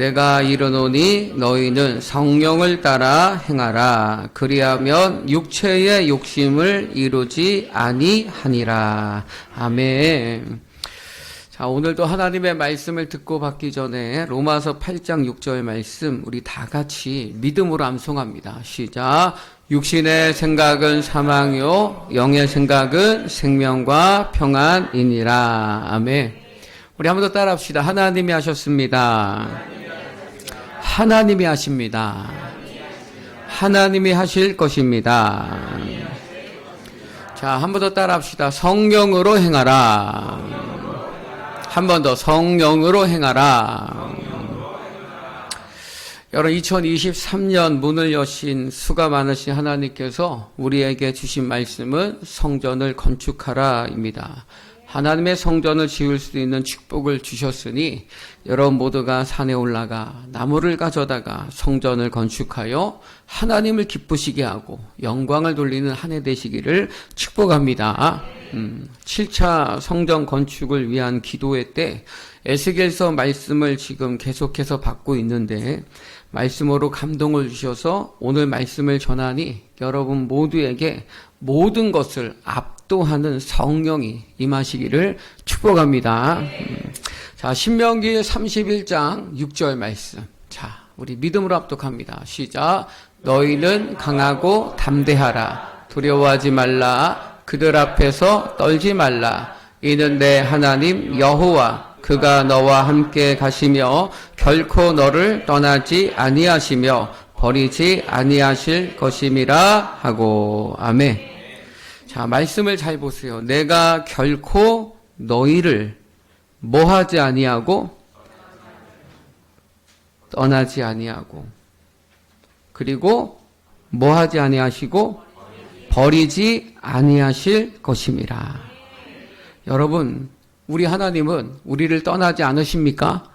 내가 이르노니 너희는 성령을 따라 행하라. 그리하면 육체의 욕심을 이루지 아니하니라. 아멘. 자, 오늘도 하나님의 말씀을 듣고 받기 전에 로마서 8장 6절 말씀 우리 다 같이 믿음으로 암송합니다. 시작. 육신의 생각은 사망이요 영의 생각은 생명과 평안이니라. 아멘. 우리 한 번 더 따라합시다. 하나님이 하셨습니다. 하나님이 하십니다. 하나님이 하실 것입니다. 자, 한 번 더 따라합시다. 성령으로 행하라. 한 번 더 성령으로 행하라. 여러분, 2023년 문을 여신 수가 많으신 하나님께서 우리에게 주신 말씀은 성전을 건축하라입니다. 하나님의 성전을 지을 수 있는 축복을 주셨으니 여러분 모두가 산에 올라가 나무를 가져다가 성전을 건축하여 하나님을 기쁘시게 하고 영광을 돌리는 한 해 되시기를 축복합니다. 7차 성전 건축을 위한 기도회 때 에스겔서 말씀을 지금 계속해서 받고 있는데 말씀으로 감동을 주셔서 오늘 말씀을 전하니 여러분 모두에게 모든 것을 압도하는 성령이 임하시기를 축복합니다. 자, 신명기 31장 6절 말씀. 자, 우리 믿음으로 압독합니다. 시작. 너희는 강하고 담대하라. 두려워하지 말라. 그들 앞에서 떨지 말라. 이는 내 하나님 여호와 그가 너와 함께 가시며 결코 너를 떠나지 아니하시며 버리지 아니하실 것임이라 하고. 아멘. 자, 말씀을 잘 보세요. 내가 결코 너희를 뭐하지 아니하고 떠나지 아니하고 그리고 뭐하지 아니하시고 버리지 아니하실 것임이라. 여러분, 우리 하나님은 우리를 떠나지 않으십니까?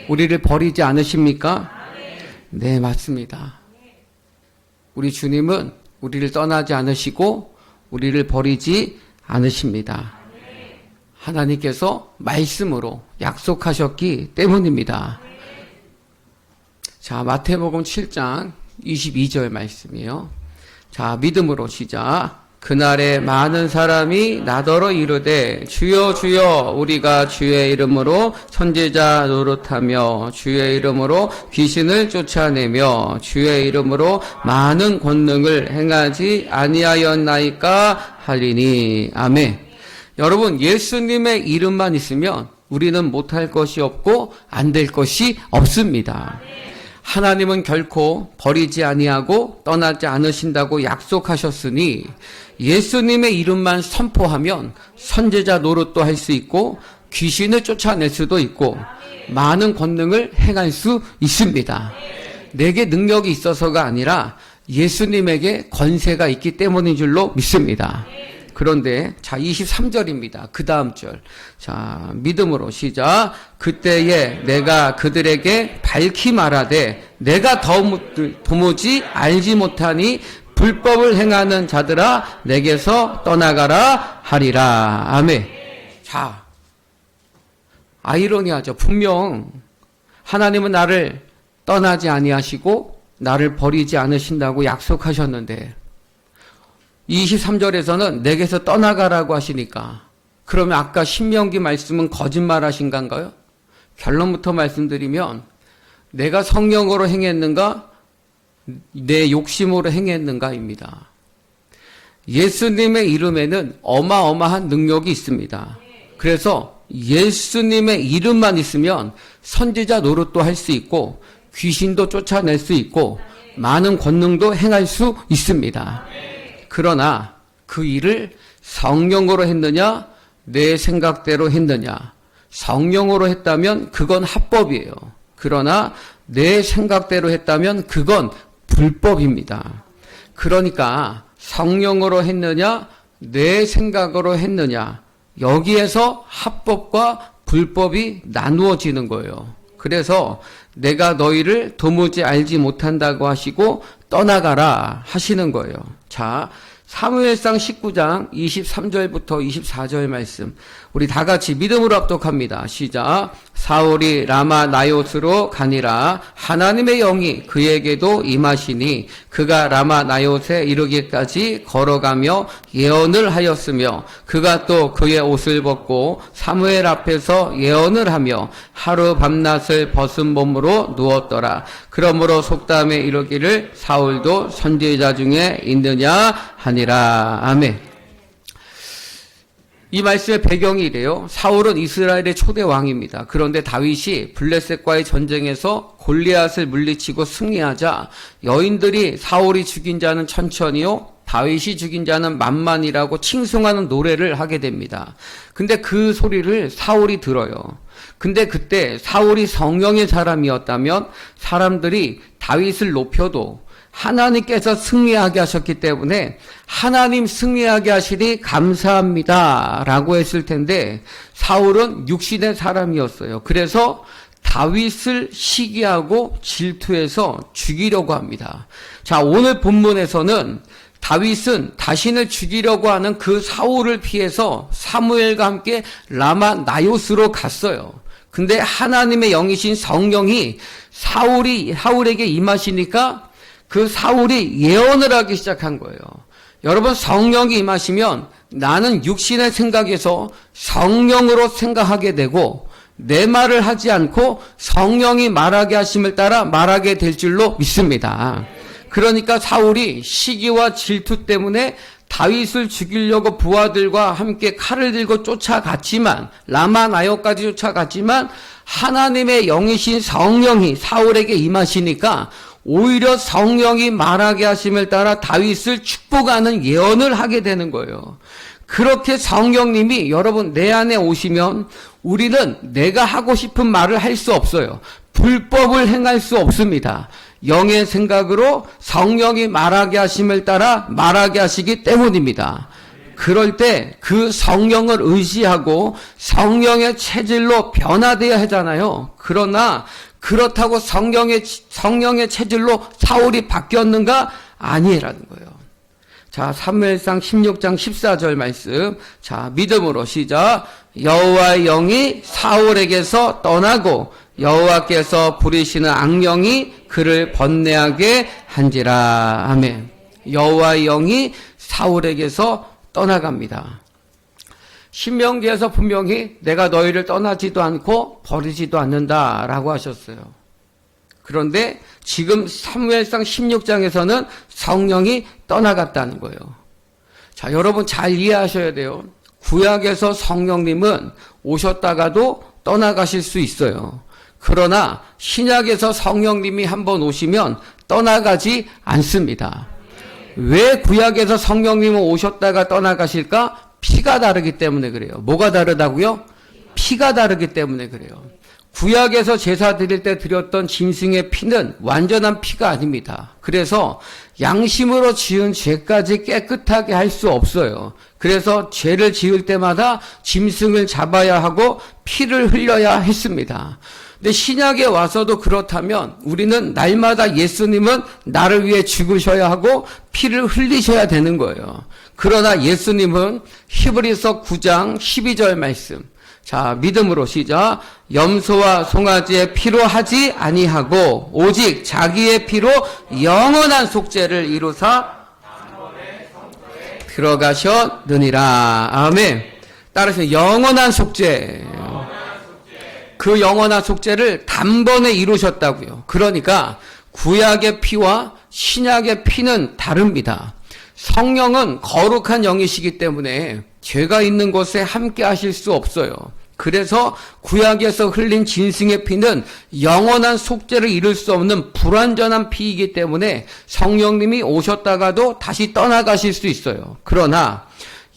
우리를 버리지 않으십니까? 네, 맞습니다. 우리 주님은 우리를 떠나지 않으시고 우리를 버리지 않으십니다. 하나님께서 말씀으로 약속하셨기 때문입니다. 자, 마태복음 7장 22절 말씀이에요. 자, 믿음으로 시작. 그날에 많은 사람이 나더러 이르되 주여 주여 우리가 주의 이름으로 선지자 노릇하며 주의 이름으로 귀신을 쫓아내며 주의 이름으로 많은 권능을 행하지 아니하였나이까 하리니. 아멘. 여러분, 예수님의 이름만 있으면 우리는 못할 것이 없고 안 될 것이 없습니다. 하나님은 결코 버리지 아니하고 떠나지 않으신다고 약속하셨으니 예수님의 이름만 선포하면 선지자 노릇도 할 수 있고 귀신을 쫓아낼 수도 있고 많은 권능을 행할 수 있습니다. 내게 능력이 있어서가 아니라 예수님에게 권세가 있기 때문인 줄로 믿습니다. 그런데 자, 23절입니다. 그 다음 절. 자, 믿음으로 시작. 그때에 내가 그들에게 밝히 말하되 내가 도무지 알지 못하니 불법을 행하는 자들아 내게서 떠나가라 하리라. 아멘. 자, 아이러니하죠. 분명 하나님은 나를 떠나지 아니하시고 나를 버리지 않으신다고 약속하셨는데 23절에서는 내게서 떠나가라고 하시니까 그러면 아까 신명기 말씀은 거짓말 하신 건가요? 결론부터 말씀드리면 내가 성령으로 행했는가 내 욕심으로 행했는가입니다. 예수님의 이름에는 어마어마한 능력이 있습니다. 그래서 예수님의 이름만 있으면 선지자 노릇도 할 수 있고 귀신도 쫓아낼 수 있고 많은 권능도 행할 수 있습니다. 그러나 그 일을 성령으로 했느냐 내 생각대로 했느냐. 성령으로 했다면 그건 합법이에요. 그러나 내 생각대로 했다면 그건 불법입니다. 그러니까 성령으로 했느냐 내 생각으로 했느냐 여기에서 합법과 불법이 나누어지는 거예요. 그래서 내가 너희를 도무지 알지 못한다고 하시고 떠나가라 하시는 거예요. 자, 사무엘상 19장 23절부터 24절 말씀 우리 다 같이 믿음으로 합독합니다. 시작. 사울이 라마 나요스로 가니라. 하나님의 영이 그에게도 임하시니 그가 라마 나요스에 이르기까지 걸어가며 예언을 하였으며 그가 또 그의 옷을 벗고 사무엘 앞에서 예언을 하며 하루 밤낮을 벗은 몸으로 누웠더라. 그러므로 속담에 이르기를 사울도 선지자 중에 있느냐 하니라. 아멘. 이 말씀의 배경이 이래요. 사울은 이스라엘의 초대 왕입니다. 그런데 다윗이 블레셋과의 전쟁에서 골리앗을 물리치고 승리하자 여인들이 사울이 죽인 자는 천천히요, 다윗이 죽인 자는 만만이라고 칭송하는 노래를 하게 됩니다. 근데 그 소리를 사울이 들어요. 근데 그때 사울이 성령의 사람이었다면 사람들이 다윗을 높여도 하나님께서 승리하게 하셨기 때문에 하나님 승리하게 하시니 감사합니다 라고 했을 텐데 사울은 육신의 사람이었어요. 그래서 다윗을 시기하고 질투해서 죽이려고 합니다. 자, 오늘 본문에서는 다윗은 자신을 죽이려고 하는 그 사울을 피해서 사무엘과 함께 라마 나요스로 갔어요. 근데 하나님의 영이신 성령이 사울에게 임하시니까 그 사울이 예언을 하기 시작한 거예요. 여러분, 성령이 임하시면 나는 육신의 생각에서 성령으로 생각하게 되고 내 말을 하지 않고 성령이 말하게 하심을 따라 말하게 될 줄로 믿습니다. 그러니까 사울이 시기와 질투 때문에 다윗을 죽이려고 부하들과 함께 칼을 들고 쫓아갔지만, 라마 나요까지 쫓아갔지만 하나님의 영이신 성령이 사울에게 임하시니까 오히려 성령이 말하게 하심을 따라 다윗을 축복하는 예언을 하게 되는 거예요. 그렇게 성령님이 여러분 내 안에 오시면 우리는 내가 하고 싶은 말을 할 수 없어요. 불법을 행할 수 없습니다. 영의 생각으로 성령이 말하게 하심을 따라 말하게 하시기 때문입니다. 그럴 때 그 성령을 의지하고 성령의 체질로 변화되어야 하잖아요. 그러나 그렇다고 성령의 체질로 사울이 바뀌었는가? 아니라는 거예요. 자, 사무엘상 16장 14절 말씀. 자, 믿음으로 시작. 여호와의 영이 사울에게서 떠나고 여호와께서 부리시는 악령이 그를 번뇌하게 한지라. 아멘. 여호와의 영이 사울에게서 떠나갑니다. 신명기에서 분명히 내가 너희를 떠나지도 않고 버리지도 않는다라고 하셨어요. 그런데 지금 사무엘상 16장에서는 성령이 떠나갔다는 거예요. 자, 여러분 잘 이해하셔야 돼요. 구약에서 성령님은 오셨다가도 떠나가실 수 있어요. 그러나 신약에서 성령님이 한번 오시면 떠나가지 않습니다. 왜 구약에서 성령님은 오셨다가 떠나가실까? 피가 다르기 때문에 그래요. 뭐가 다르다고요? 피가 다르기 때문에 그래요. 구약에서 제사 드릴 때 드렸던 짐승의 피는 완전한 피가 아닙니다. 그래서 양심으로 지은 죄까지 깨끗하게 할 수 없어요. 그래서 죄를 지을 때마다 짐승을 잡아야 하고 피를 흘려야 했습니다. 근데 신약에 와서도 그렇다면 우리는 날마다 예수님은 나를 위해 죽으셔야 하고 피를 흘리셔야 되는 거예요. 그러나 예수님은 히브리서 9장 12절 말씀. 자, 믿음으로 시작. 염소와 송아지의 피로 하지 아니하고 오직 자기의 피로 영원한 속죄를 이루사 들어가셨느니라. 아멘. 따라서 영원한 속죄. 그 영원한 속죄를 단번에 이루셨다고요. 그러니까 구약의 피와 신약의 피는 다릅니다. 성령은 거룩한 영이시기 때문에 죄가 있는 곳에 함께 하실 수 없어요. 그래서 구약에서 흘린 짐승의 피는 영원한 속죄를 이룰 수 없는 불완전한 피이기 때문에 성령님이 오셨다가도 다시 떠나가실 수 있어요. 그러나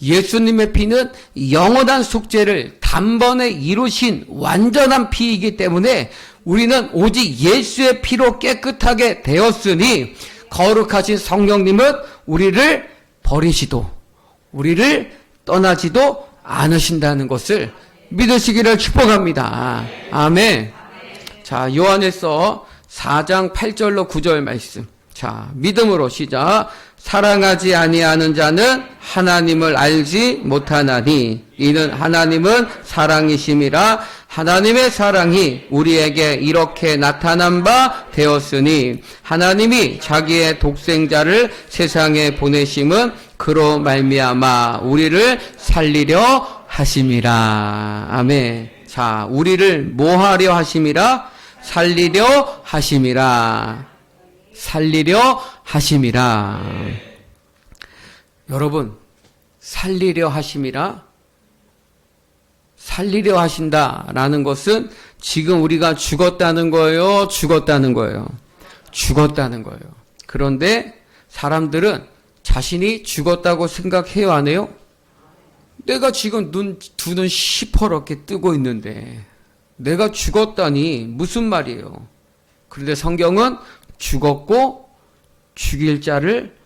예수님의 피는 영원한 속죄를 단번에 이루신 완전한 피이기 때문에 우리는 오직 예수의 피로 깨끗하게 되었으니 거룩하신 성령님은 우리를 버리시도 우리를 떠나지도 않으신다는 것을 믿으시기를 축복합니다. 아멘. 자, 요한일서 4장 8절로 9절 말씀. 자, 믿음으로 시작. 사랑하지 아니하는 자는 하나님을 알지 못하나니 이는 하나님은 사랑이심이라. 하나님의 사랑이 우리에게 이렇게 나타난 바 되었으니 하나님이 자기의 독생자를 세상에 보내심은 그로 말미암아 우리를 살리려 하심이라. 아멘. 자, 우리를 뭐 하려 하심이라? 살리려 하심이라. 살리려 하심이라. 여러분, 살리려 하심이라, 살리려 하신다라는 것은 지금 우리가 죽었다는 거예요? 죽었다는 거예요? 죽었다는 거예요. 그런데 사람들은 자신이 죽었다고 생각해요, 안 해요? 내가 지금 두 눈 시퍼렇게 뜨고 있는데 내가 죽었다니 무슨 말이에요? 그런데 성경은 죽었고 죽을 자를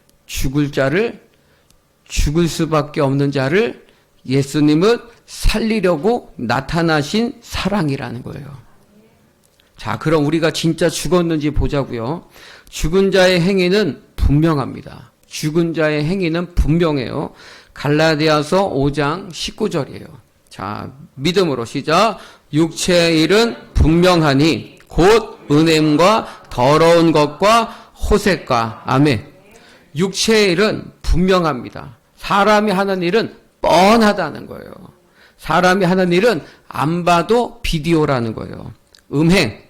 죽을 수밖에 없는 자를 예수님은 살리려고 나타나신 사랑이라는 거예요. 자, 그럼 우리가 진짜 죽었는지 보자고요. 죽은 자의 행위는 분명합니다. 죽은 자의 행위는 분명해요. 갈라디아서 5장 19절이에요. 자, 믿음으로 시작. 육체의 일은 분명하니 곧 은혜과 더러운 것과 호색과. 아멘. 육체의 일은 분명합니다. 사람이 하는 일은 뻔하다는 거예요. 사람이 하는 일은 안 봐도 비디오라는 거예요. 음행,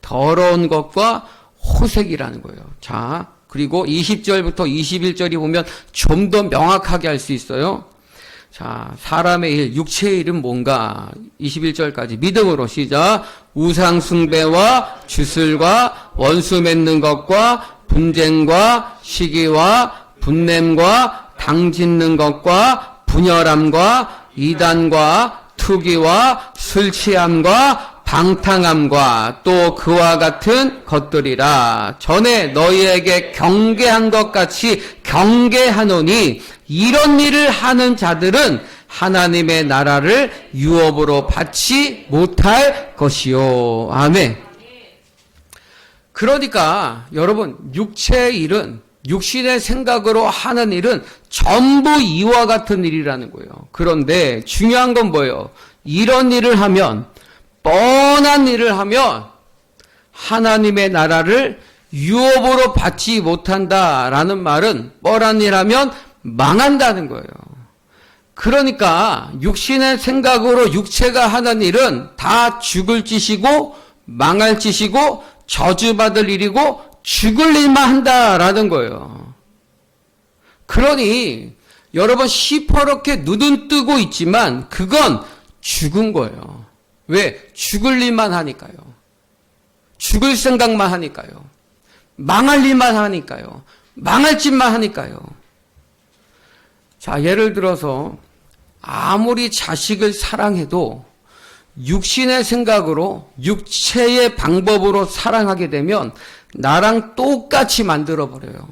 더러운 것과 호색이라는 거예요. 자, 그리고 20절부터 21절이 보면 좀 더 명확하게 알 수 있어요. 자, 사람의 일, 육체의 일은 뭔가? 21절까지 믿음으로 시작. 우상 숭배와 주술과 원수 맺는 것과 분쟁과 시기와 분냄과 당 짓는 것과 분열함과 이단과 투기와 술 취함과 방탕함과 또 그와 같은 것들이라. 전에 너희에게 경계한 것 같이 경계하노니 이런 일을 하는 자들은 하나님의 나라를 유업으로 받지 못할 것이요. 아멘. 그러니까 여러분, 육체의 일은, 육신의 생각으로 하는 일은 전부 이와 같은 일이라는 거예요. 그런데 중요한 건 뭐예요? 이런 일을 하면, 뻔한 일을 하면 하나님의 나라를 유업으로 받지 못한다라는 말은 뻔한 일 하면 망한다는 거예요. 그러니까 육신의 생각으로 육체가 하는 일은 다 죽을 짓이고 망할 짓이고 저주받을 일이고 죽을 일만 한다라는 거예요. 그러니 여러분 시퍼렇게 눈은 뜨고 있지만 그건 죽은 거예요. 왜? 죽을 일만 하니까요. 죽을 생각만 하니까요. 망할 일만 하니까요. 망할 짓만 하니까요. 자, 예를 들어서 아무리 자식을 사랑해도 육신의 생각으로 육체의 방법으로 사랑하게 되면 나랑 똑같이 만들어버려요.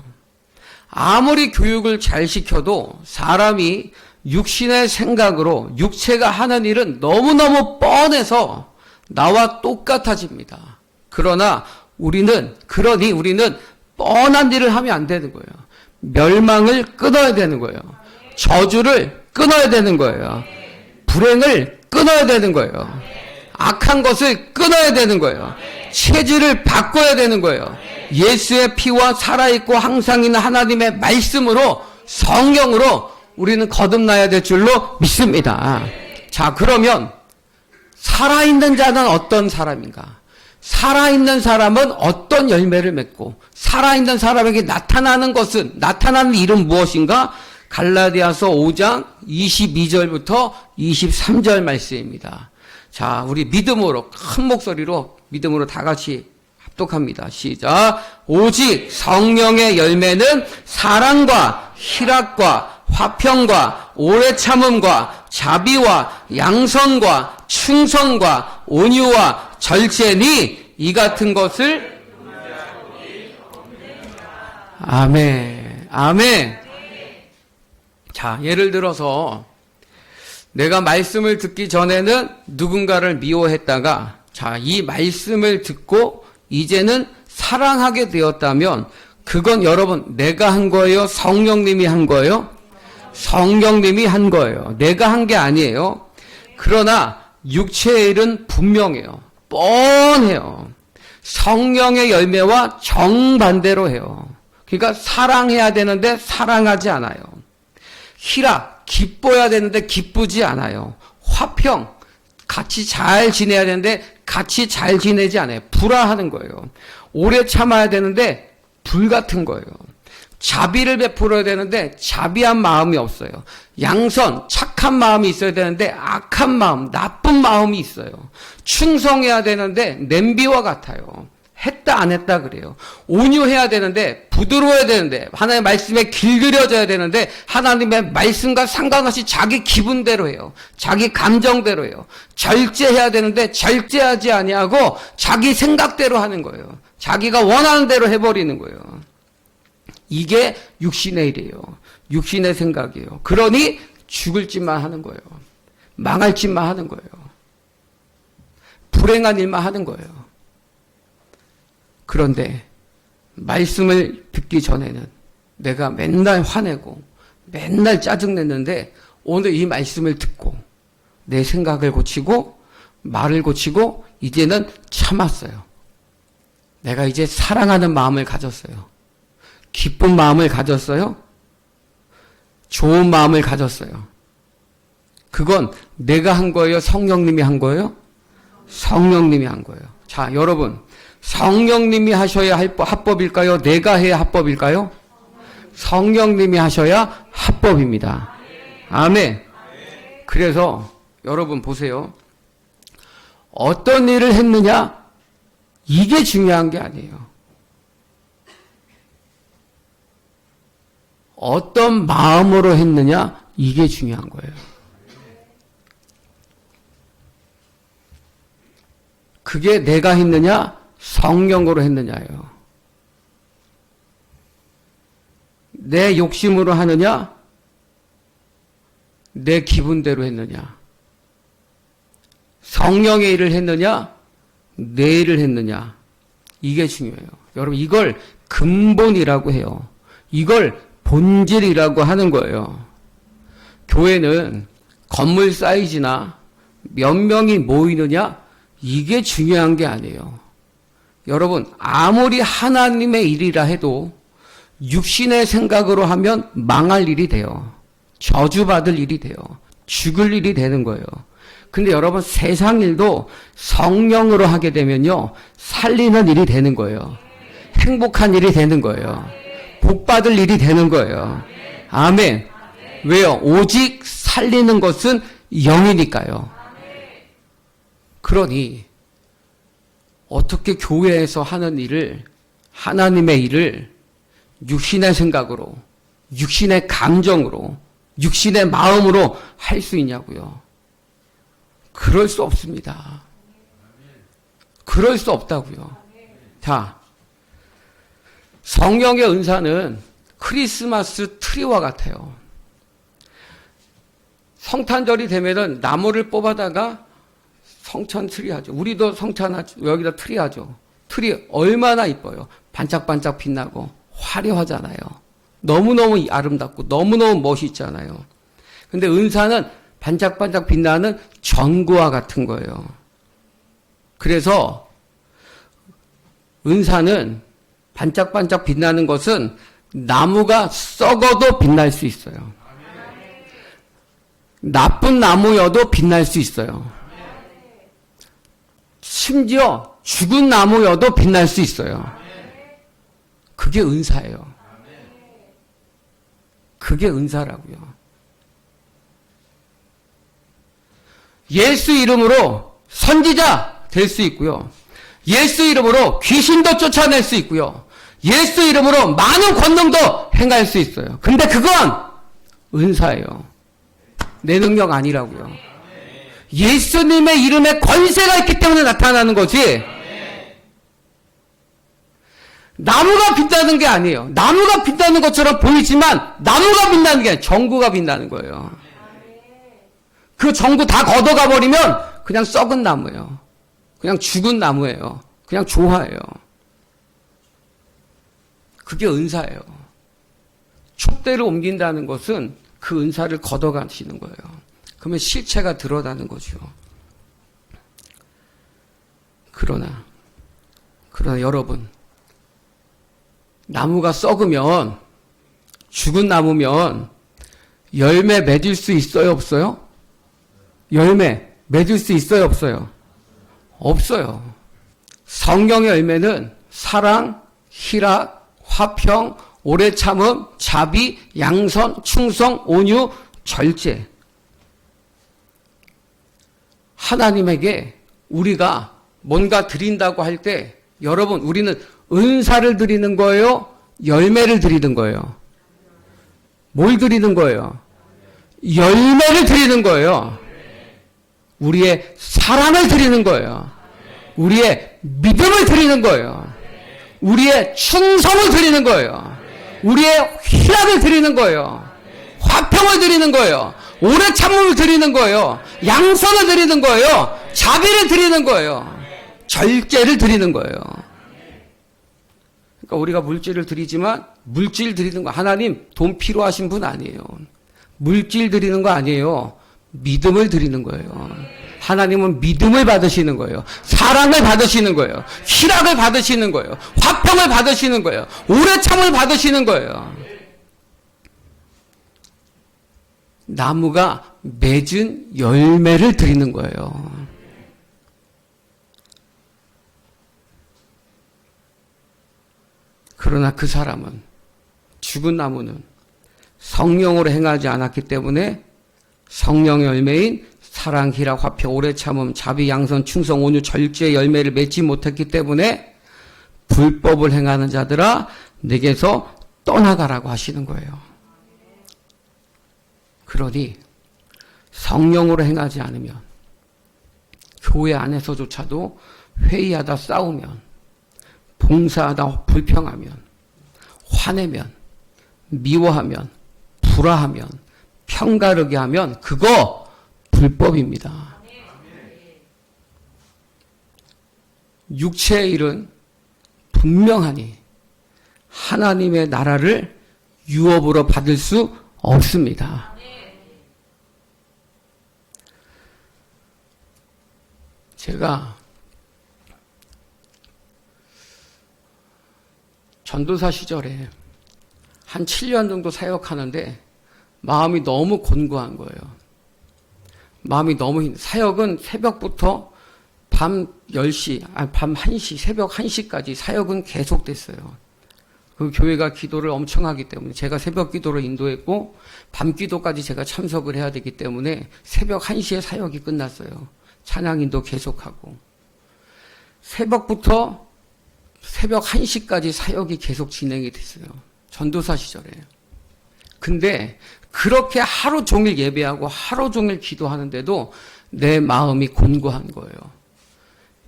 아무리 교육을 잘 시켜도 사람이 육신의 생각으로 육체가 하는 일은 너무너무 뻔해서 나와 똑같아집니다. 그러니 우리는 뻔한 일을 하면 안 되는 거예요. 멸망을 끊어야 되는 거예요. 저주를 끊어야 되는 거예요. 불행을 끊어야 되는 거예요. 악한 것을 끊어야 되는 거예요. 체질을 바꿔야 되는 거예요. 예수의 피와 살아있고 항상 있는 하나님의 말씀으로, 성령으로 우리는 거듭나야 될 줄로 믿습니다. 자, 그러면 살아있는 자는 어떤 사람인가? 살아있는 사람은 어떤 열매를 맺고 살아있는 사람에게 나타나는 일은 무엇인가? 갈라디아서 5장 22절부터 23절 말씀입니다. 자, 우리 믿음으로, 큰 목소리로 믿음으로 다 같이 합독합니다. 시작. 오직 성령의 열매는 사랑과 희락과 화평과 오래 참음과 자비와 양선과 충성과 온유와 절제니 이 같은 것을. 아멘. 아멘. 자, 예를 들어서 내가 말씀을 듣기 전에는 누군가를 미워했다가 자, 이 말씀을 듣고 이제는 사랑하게 되었다면 그건 여러분 내가 한 거예요? 성령님이 한 거예요? 성령님이 한 거예요. 내가 한 게 아니에요. 그러나 육체의 일은 분명해요. 뻔해요. 성령의 열매와 정반대로 해요. 그러니까 사랑해야 되는데 사랑하지 않아요. 희락, 기뻐야 되는데 기쁘지 않아요. 화평, 같이 잘 지내야 되는데 같이 잘 지내지 않아요. 불화하는 거예요. 오래 참아야 되는데 불같은 거예요. 자비를 베풀어야 되는데 자비한 마음이 없어요. 양선, 착한 마음이 있어야 되는데 악한 마음, 나쁜 마음이 있어요. 충성해야 되는데 냄비와 같아요. 했다 안 했다 그래요. 온유해야 되는데 부드러워야 되는데 하나님의 말씀에 길들여져야 되는데 하나님의 말씀과 상관없이 자기 기분대로 해요. 자기 감정대로 해요. 절제해야 되는데 절제하지 아니하고 자기 생각대로 하는 거예요. 자기가 원하는 대로 해버리는 거예요. 이게 육신의 일이에요. 육신의 생각이에요. 그러니 죽을 짓만 하는 거예요. 망할 짓만 하는 거예요. 불행한 일만 하는 거예요. 그런데 말씀을 듣기 전에는 내가 맨날 화내고 맨날 짜증냈는데 오늘 이 말씀을 듣고 내 생각을 고치고 말을 고치고 이제는 참았어요. 내가 이제 사랑하는 마음을 가졌어요. 기쁜 마음을 가졌어요. 좋은 마음을 가졌어요. 그건 내가 한 거예요? 성령님이 한 거예요? 성령님이 한 거예요. 자, 여러분, 성령님이 하셔야 합법일까요? 내가 해야 합법일까요? 성령님이 하셔야 합법입니다. 아멘. 그래서 여러분 보세요. 어떤 일을 했느냐? 이게 중요한 게 아니에요. 어떤 마음으로 했느냐? 이게 중요한 거예요. 그게 내가 했느냐? 성령으로 했느냐예요. 내 욕심으로 하느냐? 내 기분대로 했느냐? 성령의 일을 했느냐? 내 일을 했느냐? 이게 중요해요. 여러분 이걸 근본이라고 해요. 이걸 본질이라고 하는 거예요. 교회는 건물 사이즈나 몇 명이 모이느냐? 이게 중요한 게 아니에요. 여러분 아무리 하나님의 일이라 해도 육신의 생각으로 하면 망할 일이 돼요. 저주받을 일이 돼요. 죽을 일이 되는 거예요. 근데 여러분 세상 일도 성령으로 하게 되면요 살리는 일이 되는 거예요. 행복한 일이 되는 거예요. 복받을 일이 되는 거예요. 아멘. 왜요? 오직 살리는 것은 영이니까요. 그러니 어떻게 교회에서 하는 일을 하나님의 일을 육신의 생각으로 육신의 감정으로 육신의 마음으로 할 수 있냐고요. 그럴 수 없습니다. 그럴 수 없다고요. 자, 성령의 은사는 크리스마스 트리와 같아요. 성탄절이 되면은 나무를 뽑아다가 성천 트리 하죠. 우리도 성찬하죠. 여기다 트리 하죠. 트리 얼마나 이뻐요. 반짝반짝 빛나고 화려하잖아요. 너무너무 아름답고 너무너무 멋있잖아요. 근데 은사는 반짝반짝 빛나는 전구와 같은 거예요. 그래서 은사는 반짝반짝 빛나는 것은 나무가 썩어도 빛날 수 있어요. 나쁜 나무여도 빛날 수 있어요. 심지어 죽은 나무여도 빛날 수 있어요. 그게 은사예요. 그게 은사라고요. 예수 이름으로 선지자 될 수 있고요. 예수 이름으로 귀신도 쫓아낼 수 있고요. 예수 이름으로 많은 권능도 행할 수 있어요. 근데 그건 은사예요. 내 능력 아니라고요. 예수님의 이름에 권세가 있기 때문에 나타나는 거지. 나무가 빛나는 게 아니에요. 나무가 빛나는 것처럼 보이지만 나무가 빛나는 게 아니에요. 전구가 빛나는 거예요. 그 전구 다 걷어가 버리면 그냥 썩은 나무예요. 그냥 죽은 나무예요. 그냥 조화예요. 그게 은사예요. 촛대를 옮긴다는 것은 그 은사를 걷어가시는 거예요. 그러면 실체가 드러나는 거죠. 그러나 여러분, 나무가 썩으면, 죽은 나무면 열매 맺을 수 있어요, 없어요? 열매 맺을 수 있어요, 없어요? 없어요. 성령의 열매는 사랑, 희락, 화평, 오래 참음, 자비, 양선, 충성, 온유, 절제. 하나님에게 우리가 뭔가 드린다고 할 때, 여러분, 우리는 은사를 드리는 거예요? 열매를 드리는 거예요? 뭘 드리는 거예요? 열매를 드리는 거예요. 우리의 사랑을 드리는 거예요. 우리의 믿음을 드리는 거예요. 우리의 충성을 드리는 거예요. 우리의 희락을 드리는 거예요. 화평을 드리는 거예요. 오래 참음을 드리는 거예요. 양선을 드리는 거예요. 자비를 드리는 거예요. 절제를 드리는 거예요. 그러니까 우리가 물질을 드리지만 물질 드리는 거, 하나님 돈 필요하신 분 아니에요. 물질 드리는 거 아니에요. 믿음을 드리는 거예요. 하나님은 믿음을 받으시는 거예요. 사랑을 받으시는 거예요. 희락을 받으시는 거예요. 화평을 받으시는 거예요. 오래 참을 받으시는 거예요. 나무가 맺은 열매를 드리는 거예요. 그러나 그 사람은, 죽은 나무는 성령으로 행하지 않았기 때문에 성령의 열매인 사랑, 희락, 화평, 오래 참음, 자비, 양선, 충성, 온유, 절제의 열매를 맺지 못했기 때문에 불법을 행하는 자들아 내게서 떠나가라고 하시는 거예요. 그러니 성령으로 행하지 않으면, 교회 안에서조차도 회의하다 싸우면, 봉사하다 불평하면, 화내면, 미워하면, 불화하면, 편가르게 하면 그거 불법입니다. 육체의 일은 분명하니 하나님의 나라를 유업으로 받을 수 없습니다. 제가 전도사 시절에 한 7년 정도 사역하는데 마음이 너무 곤고한 거예요. 마음이 너무 사역은 새벽부터 밤 10시, 밤 1시, 새벽 1시까지 사역은 계속됐어요. 그 교회가 기도를 엄청 하기 때문에 제가 새벽 기도를 인도했고 밤 기도까지 제가 참석을 해야 되기 때문에 새벽 1시에 사역이 끝났어요. 찬양 인도 계속하고. 새벽부터 새벽 1시까지 사역이 계속 진행이 됐어요. 전도사 시절에. 근데 그렇게 하루 종일 예배하고 하루 종일 기도하는데도 내 마음이 곤고한 거예요.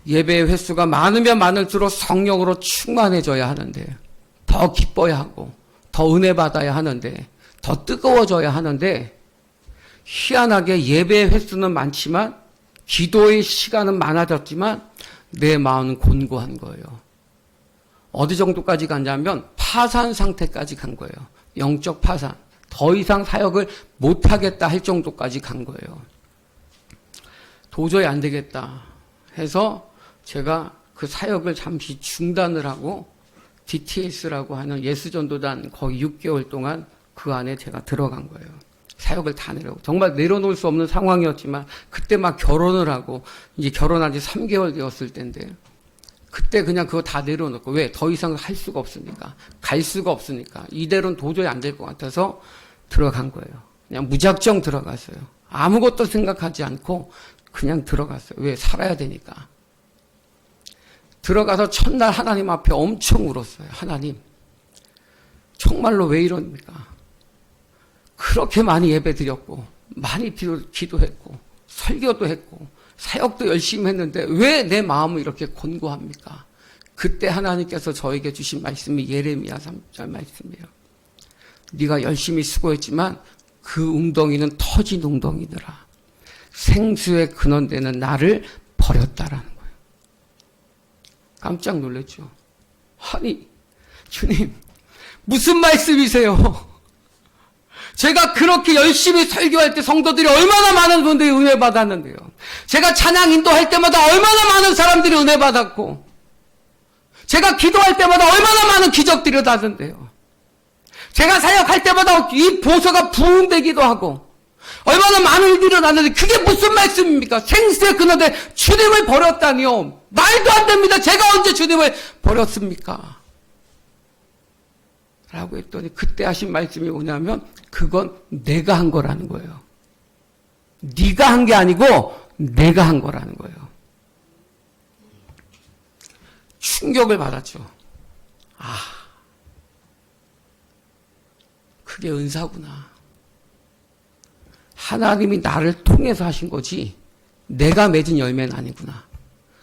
예배의 횟수가 많으면 많을수록 성령으로 충만해져야 하는데, 더 기뻐야 하고, 더 은혜 받아야 하는데, 더 뜨거워져야 하는데, 희한하게 예배의 횟수는 많지만, 기도의 시간은 많아졌지만, 내 마음은 곤고한 거예요. 어디 정도까지 갔냐면, 파산 상태까지 간 거예요. 영적 파산. 더 이상 사역을 못하겠다 할 정도까지 간 거예요. 도저히 안 되겠다 해서 제가 그 사역을 잠시 중단을 하고 DTS라고 하는 예수전도단 거의 6개월 동안 그 안에 제가 들어간 거예요. 사역을 다 내려고. 정말 내려놓을 수 없는 상황이었지만 그때 막 결혼을 하고 이제 결혼한 지 3개월 되었을 때인데 그때 그냥 그거 다 내려놓고 왜? 더 이상 할 수가 없으니까. 갈 수가 없으니까. 이대로는 도저히 안 될 것 같아서 들어간 거예요. 그냥 무작정 들어갔어요. 아무것도 생각하지 않고 그냥 들어갔어요. 왜? 살아야 되니까. 들어가서 첫날 하나님 앞에 엄청 울었어요. 하나님, 정말로 왜 이럽니까? 그렇게 많이 예배 드렸고 많이 기도했고 설교도 했고 사역도 열심히 했는데 왜 내 마음을 이렇게 곤고합니까? 그때 하나님께서 저에게 주신 말씀이 예레미야 3장 말씀이에요. 네가 열심히 수고했지만 그 웅덩이는 터진 웅덩이더라. 생수의 근원되는 나를 버렸다라는 거예요. 깜짝 놀랐죠. 아니 주님, 무슨 말씀이세요? 제가 그렇게 열심히 설교할 때 성도들이 얼마나 많은 분들이 은혜 받았는데요. 제가 찬양 인도할 때마다 얼마나 많은 사람들이 은혜 받았고, 제가 기도할 때마다 얼마나 많은 기적들이 나던데요. 제가 사역할 때마다 이 보서가 부흥되기도 하고, 얼마나 많은 일들이 일어났는데 그게 무슨 말씀입니까? 생수의 근원에 주님을 버렸다니요. 말도 안 됩니다. 제가 언제 주님을 버렸습니까? 라고 했더니 그때 하신 말씀이 뭐냐면 그건 내가 한 거라는 거예요. 네가 한 게 아니고 내가 한 거라는 거예요. 충격을 받았죠. 아, 그게 은사구나. 하나님이 나를 통해서 하신 거지 내가 맺은 열매는 아니구나.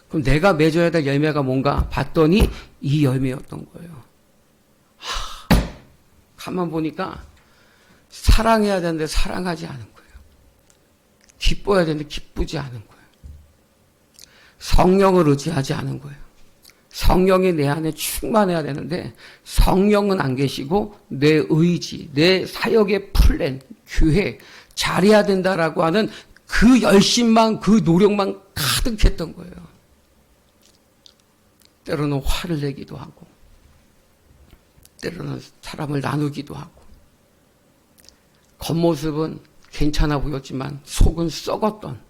그럼 내가 맺어야 될 열매가 뭔가 봤더니 이 열매였던 거예요. 가만 보니까 사랑해야 되는데 사랑하지 않은 거예요. 기뻐야 되는데 기쁘지 않은 거예요. 성령을 의지하지 않은 거예요. 성령이 내 안에 충만해야 되는데 성령은 안 계시고 내 의지, 내 사역의 플랜, 교회 잘해야 된다라고 하는 그 열심만, 그 노력만 가득했던 거예요. 때로는 화를 내기도 하고 때로는 사람을 나누기도 하고 겉모습은 괜찮아 보였지만 속은 썩었던,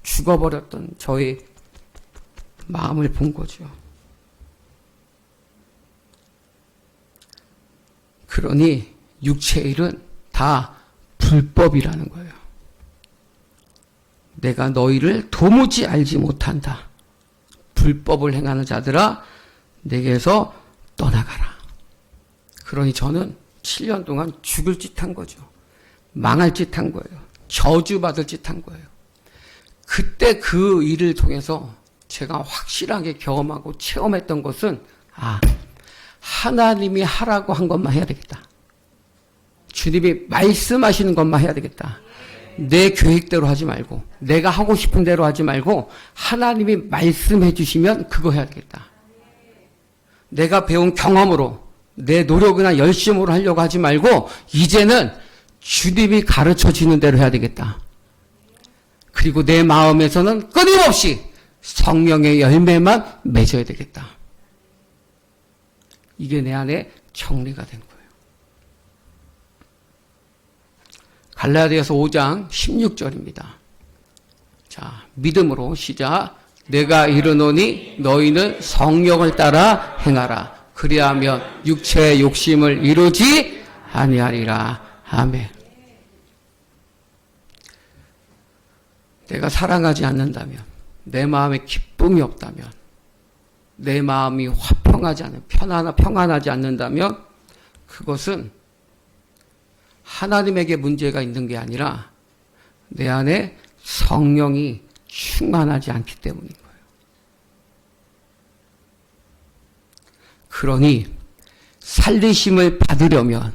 죽어버렸던 저의 마음을 본 거죠. 그러니 육체의 일은 다 불법이라는 거예요. 내가 너희를 도무지 알지 못한다. 불법을 행하는 자들아 내게서 떠나가라. 그러니 저는 7년 동안 죽을 짓 한 거죠. 망할 짓 한 거예요. 저주받을 짓 한 거예요. 그때 그 일을 통해서 제가 확실하게 경험하고 체험했던 것은 하나님이 하라고 한 것만 해야 되겠다. 주님이 말씀하시는 것만 해야 되겠다. 내 계획대로 하지 말고 내가 하고 싶은 대로 하지 말고 하나님이 말씀해 주시면 그거 해야 되겠다. 내가 배운 경험으로 내 노력이나 열심으로 하려고 하지 말고 이제는 주님이 가르쳐 주는 대로 해야 되겠다. 그리고 내 마음에서는 끊임없이 성령의 열매만 맺어야 되겠다. 이게 내 안에 정리가 된 거예요. 갈라디아서 5장 16절입니다. 자, 믿음으로 시작. 내가 이르노니 너희는 성령을 따라 행하라. 그리하면 육체의 욕심을 이루지 아니하리라. 아멘. 내가 사랑하지 않는다면, 내 마음에 기쁨이 없다면, 내 마음이 화평하지 않는, 평안하지 않는다면 그것은 하나님에게 문제가 있는 게 아니라 내 안에 성령이 충만하지 않기 때문인 거예요. 그러니 살리심을 받으려면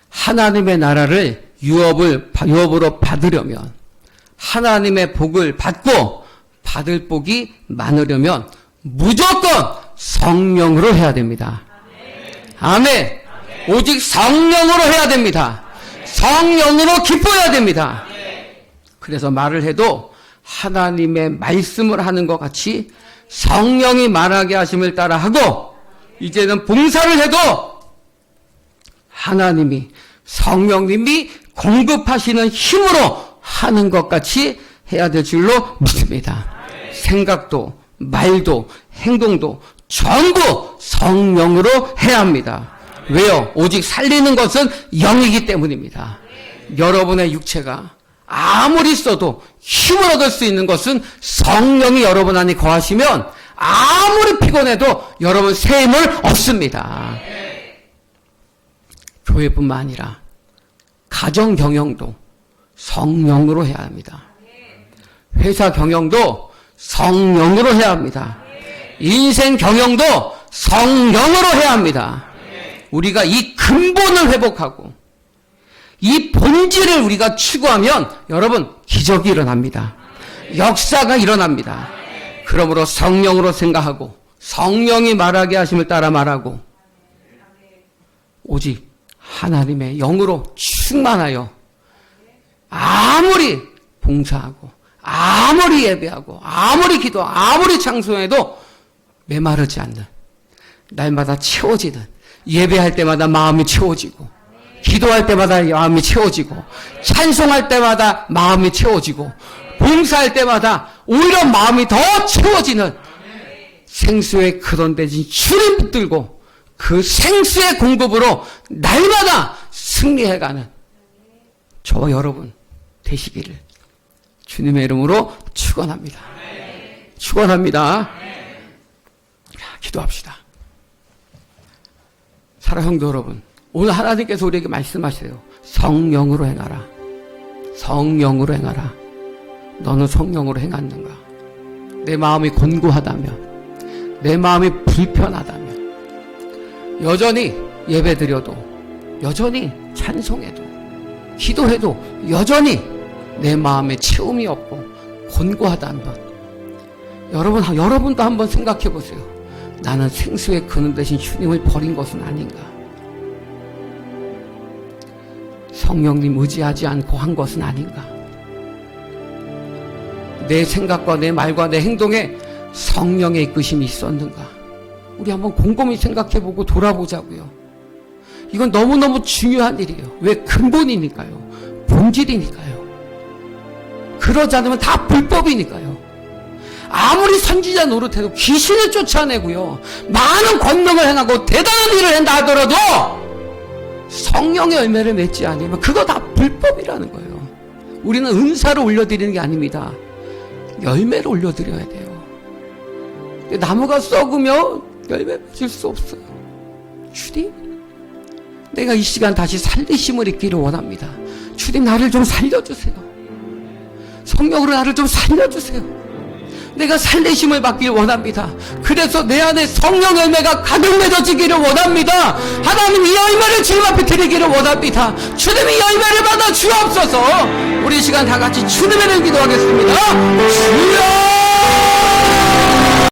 하나님의 나라를 유업으로 받으려면 하나님의 복을 받고 받을 복이 많으려면 무조건 성령으로 해야 됩니다. 아멘. 오직 성령으로 해야 됩니다. 성령으로 기뻐해야 됩니다. 그래서 말을 해도 하나님의 말씀을 하는 것 같이 성령이 말하게 하심을 따라 하고 이제는 봉사를 해도 하나님이 성령님이 공급하시는 힘으로 하는 것 같이 해야 될 줄로 믿습니다. 생각도 말도 행동도 전부 성령으로 해야 합니다. 왜요? 오직 살리는 것은 영이기 때문입니다. 여러분의 육체가 아무리 써도 힘을 얻을 수 있는 것은 성령이 여러분 안에 거하시면 아무리 피곤해도 여러분 새 힘을 얻습니다. 교회뿐만 아니라 가정 경영도 성령으로 해야 합니다. 회사 경영도 성령으로 해야 합니다. 인생 경영도 성령으로 해야 합니다. 우리가 이 근본을 회복하고 이 본질을 우리가 추구하면 여러분 기적이 일어납니다. 역사가 일어납니다. 그러므로 성령으로 생각하고 성령이 말하게 하심을 따라 말하고 오직 하나님의 영으로 충만하여 아무리 봉사하고 아무리 예배하고 아무리 기도 아무리 찬송해도 메마르지 않는, 날마다 채워지는, 예배할 때마다 마음이 채워지고 기도할 때마다 마음이 채워지고 찬송할 때마다 마음이 채워지고 봉사할 때마다 오히려 마음이 더 채워지는 생수의 그런 대신 주님 붙들고 그 생수의 공급으로 날마다 승리해가는 저와 여러분 되시기를 주님의 이름으로 축원합니다. 축원합니다. 기도합시다. 사랑하는 성도 여러분, 오늘 하나님께서 우리에게 말씀하세요. 성령으로 행하라. 성령으로 행하라. 너는 성령으로 행하는가? 내 마음이 곤고하다면, 내 마음이 불편하다면, 여전히 예배드려도, 여전히 찬송해도, 기도해도 여전히 내 마음에 채움이 없고 곤고하다면, 여러분도 한번 생각해 보세요. 나는 생수의 근원 대신 주님을 버린 것은 아닌가? 성령님 의지하지 않고 한 것은 아닌가? 내 생각과 내 말과 내 행동에 성령의 이끄심이 있었는가? 우리 한번 곰곰이 생각해보고 돌아보자고요. 이건 너무너무 중요한 일이에요. 왜? 근본이니까요. 본질이니까요. 그러지 않으면 다 불법이니까요. 아무리 선지자 노릇해도 귀신을 쫓아내고요, 많은 권능을 행하고 대단한 일을 한다 하더라도 성령의 열매를 맺지 않으면 그거 다 불법이라는 거예요. 우리는 은사를 올려드리는 게 아닙니다. 열매를 올려드려야 돼요. 나무가 썩으면 열매 맺을 수 없어요. 주님, 내가 이 시간 다시 살리심을 입기를 원합니다. 주님, 나를 좀 살려주세요. 성령으로 나를 좀 살려주세요. 내가 살리심을 받기를 원합니다. 그래서 내 안에 성령 열매가 가득 맺어지기를 원합니다. 하나님, 이 열매를 주님 앞에 드리기를 원합니다. 주님이 열매를 받아 주옵소서. 우리 시간 다 같이 주님의 이름 기도하겠습니다. 주여